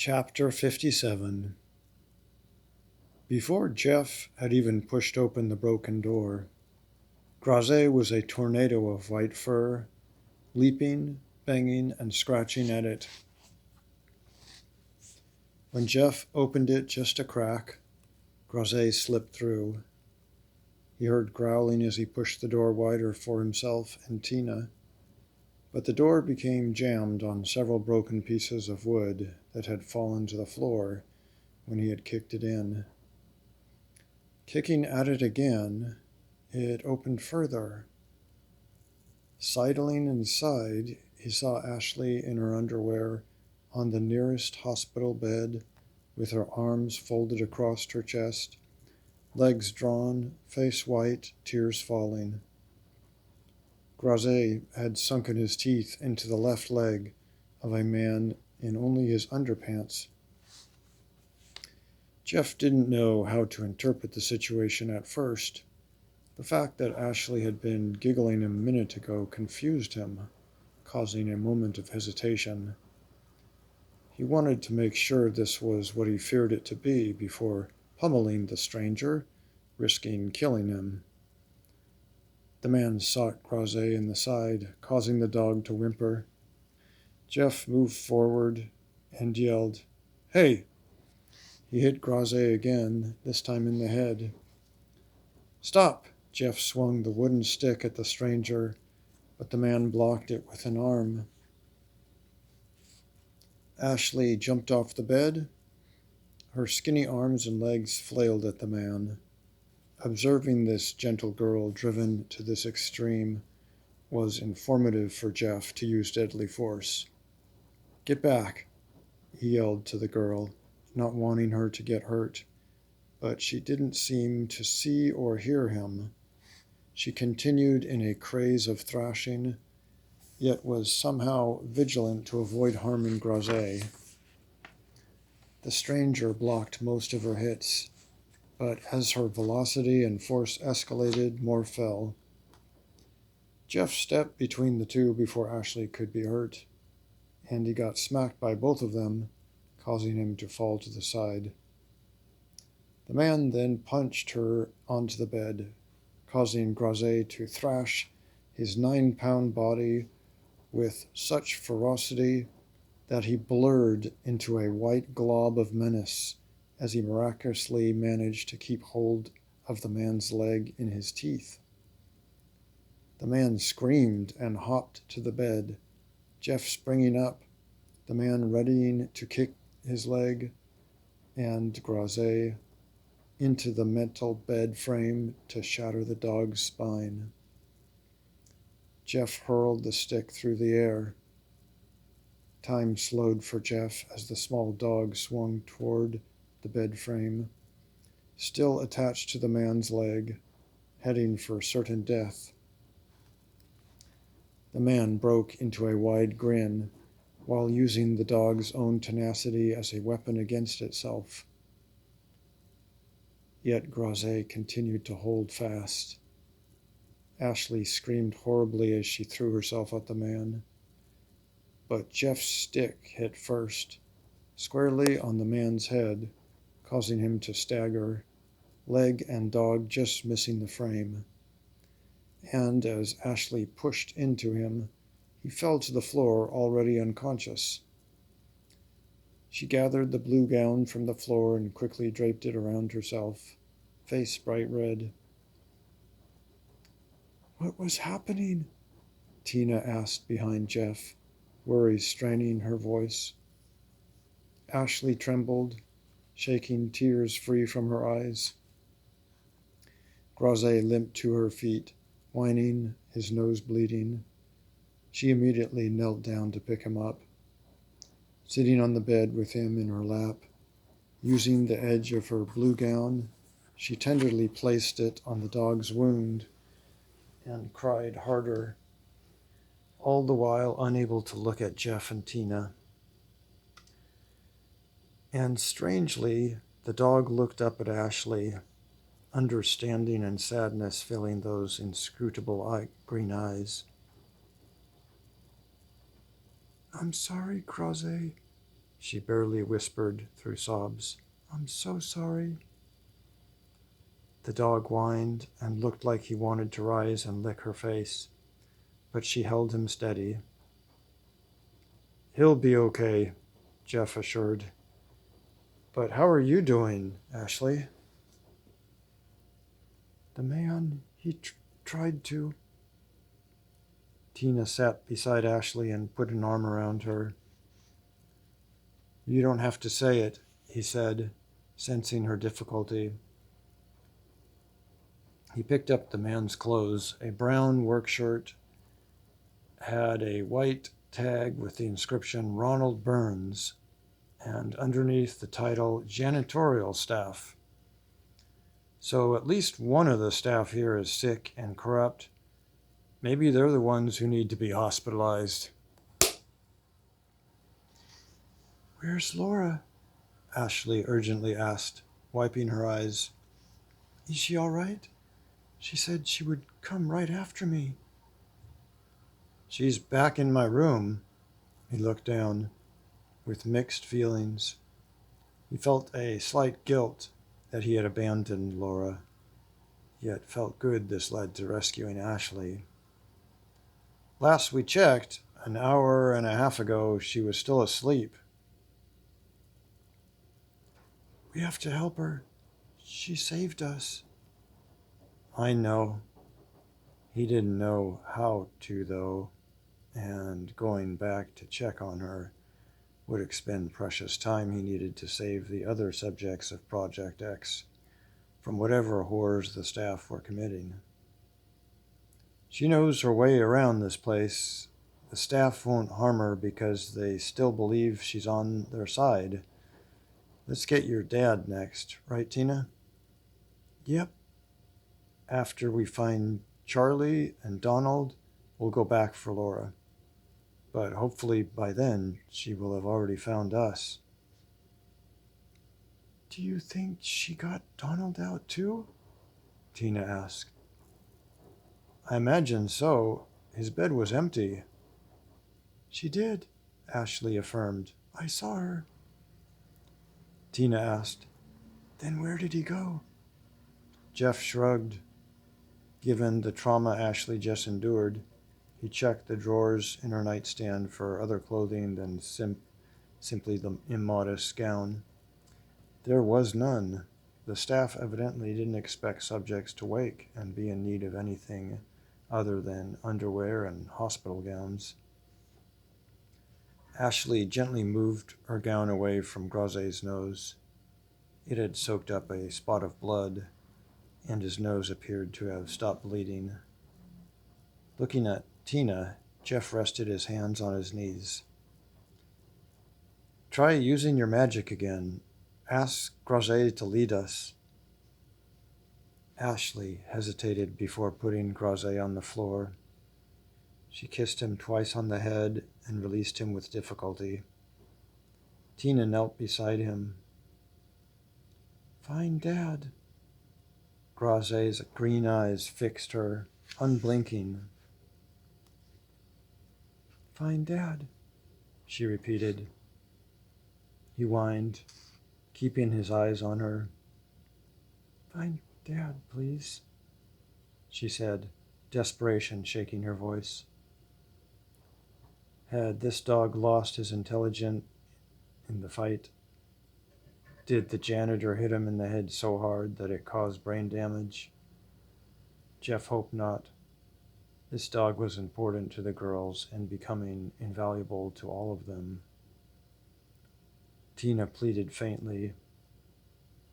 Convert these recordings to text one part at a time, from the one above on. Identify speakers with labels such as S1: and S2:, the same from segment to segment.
S1: Chapter 57. Before Jeff had even pushed open the broken door, Grazé was a tornado of white fur, leaping, banging, and scratching at it. When Jeff opened it just a crack, Grazé slipped through. He heard growling as he pushed the door wider for himself and Tina, but the door became jammed on several broken pieces of wood that had fallen to the floor when he had kicked it in. Kicking at it again, it opened further. Sidling inside, he saw Ashley in her underwear on the nearest hospital bed, with her arms folded across her chest, legs drawn, face white, tears falling. Grazé had sunken his teeth into the left leg of a man in only his underpants. Jeff didn't know how to interpret the situation at first. The fact that Ashley had been giggling a minute ago confused him, causing a moment of hesitation. He wanted to make sure this was what he feared it to be before pummeling the stranger, risking killing him. The man sought Grazé in the side, causing the dog to whimper. Jeff moved forward and yelled, "Hey!" He hit Grazé again, this time in the head. "Stop!" Jeff swung the wooden stick at the stranger, but the man blocked it with an arm. Ashley jumped off the bed. Her skinny arms and legs flailed at the man. Observing this gentle girl driven to this extreme was informative for Jeff to use deadly force. "Get back," he yelled to the girl, not wanting her to get hurt, but she didn't seem to see or hear him. She continued in a craze of thrashing, yet was somehow vigilant to avoid harming Grazé. The stranger blocked most of her hits, but as her velocity and force escalated, more fell. Jeff stepped between the two before Ashley could be hurt, and he got smacked by both of them, causing him to fall to the side. The man then punched her onto the bed, causing Grazé to thrash his 9-pound body with such ferocity that he blurred into a white glob of menace as he miraculously managed to keep hold of the man's leg in his teeth. The man screamed and hopped to the bed, Jeff springing up, the man readying to kick his leg, and Grazé into the metal bed frame to shatter the dog's spine. Jeff hurled the stick through the air. Time slowed for Jeff as the small dog swung toward the bed frame, still attached to the man's leg, heading for certain death. The man broke into a wide grin while using the dog's own tenacity as a weapon against itself. Yet Grazé continued to hold fast. Ashley screamed horribly as she threw herself at the man, but Jeff's stick hit first, squarely on the man's head, causing him to stagger, leg and dog just missing the frame. And as Ashley pushed into him, he fell to the floor already unconscious. She gathered the blue gown from the floor and quickly draped it around herself, face bright red. "What was happening?" Tina asked behind Jeff, worry straining her voice. Ashley trembled, shaking tears free from her eyes. Grazé limped to her feet, whining, his nose bleeding. She immediately knelt down to pick him up. Sitting on the bed with him in her lap, using the edge of her blue gown, she tenderly placed it on the dog's wound and cried harder, all the while unable to look at Jeff and Tina. And strangely, the dog looked up at Ashley, understanding and sadness filling those inscrutable green eyes. "I'm sorry, Grazé," she barely whispered through sobs. "I'm so sorry." The dog whined and looked like he wanted to rise and lick her face, but she held him steady. "He'll be okay," Jeff assured. "But how are you doing, Ashley?" "The man, he tried to." Tina sat beside Ashley and put an arm around her. "You don't have to say it," he said, sensing her difficulty. He picked up the man's clothes. A brown work shirt had a white tag with the inscription Ronald Burns, and underneath the title Janitorial Staff. So at least one of the staff here is sick and corrupt. Maybe they're the ones who need to be hospitalized. "Where's Laura?" Ashley urgently asked, wiping her eyes. "Is she all right? She said she would come right after me." "She's back in my room." He looked down with mixed feelings. He felt a slight guilt that he had abandoned Laura, yet felt good this led to rescuing Ashley. "Last we checked, an hour and a half ago, she was still asleep." "We have to help her. She saved us." "I know." He didn't know how to, though, and going back to check on her would expend precious time he needed to save the other subjects of Project X from whatever horrors the staff were committing. "She knows her way around this place. The staff won't harm her because they still believe she's on their side. Let's get your dad next, right, Tina?" "Yep." "After we find Charlie and Donald, we'll go back for Laura. But hopefully by then she will have already found us." "Do you think she got Donald out too?" Tina asked. "I imagine so. His bed was empty." "She did," Ashley affirmed. "I saw her." Tina asked, "Then where did he go?" Jeff shrugged. Given the trauma Ashley just endured, he checked the drawers in her nightstand for other clothing than simply the immodest gown. There was none. The staff evidently didn't expect subjects to wake and be in need of anything other than underwear and hospital gowns. Ashley gently moved her gown away from Groze's nose. It had soaked up a spot of blood, and his nose appeared to have stopped bleeding. Looking at Tina, Jeff rested his hands on his knees. "Try using your magic again. Ask Groze to lead us." Ashley hesitated before putting Groze on the floor. She kissed him twice on the head and released him with difficulty. Tina knelt beside him. "Find Dad." Groze's green eyes fixed her, unblinking. "Find Dad," she repeated. He whined, keeping his eyes on her. "Find Dad, please," she said, desperation shaking her voice. Had this dog lost his intelligence in the fight? Did the janitor hit him in the head so hard that it caused brain damage? Jeff hoped not. This dog was important to the girls and becoming invaluable to all of them. Tina pleaded faintly,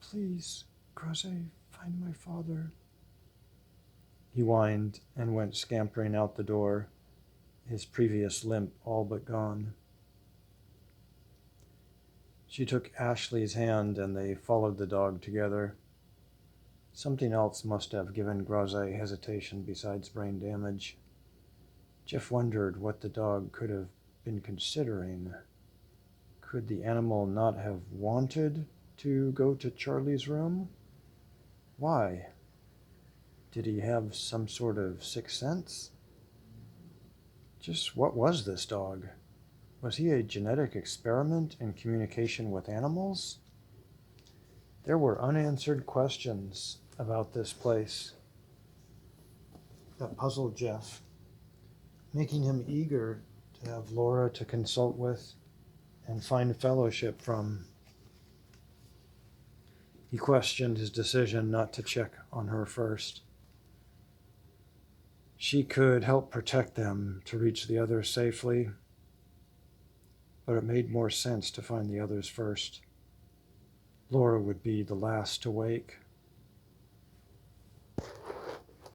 S1: "Please, Groze, find my father." He whined and went scampering out the door, his previous limp all but gone. She took Ashley's hand and they followed the dog together. Something else must have given Groze hesitation besides brain damage. Jeff wondered what the dog could have been considering. Could the animal not have wanted to go to Charlie's room? Why? Did he have some sort of sixth sense? Just what was this dog? Was he a genetic experiment in communication with animals? There were unanswered questions about this place that puzzled Jeff, making him eager to have Laura to consult with and find fellowship from. He questioned his decision not to check on her first. She could help protect them to reach the others safely, but it made more sense to find the others first. Laura would be the last to wake.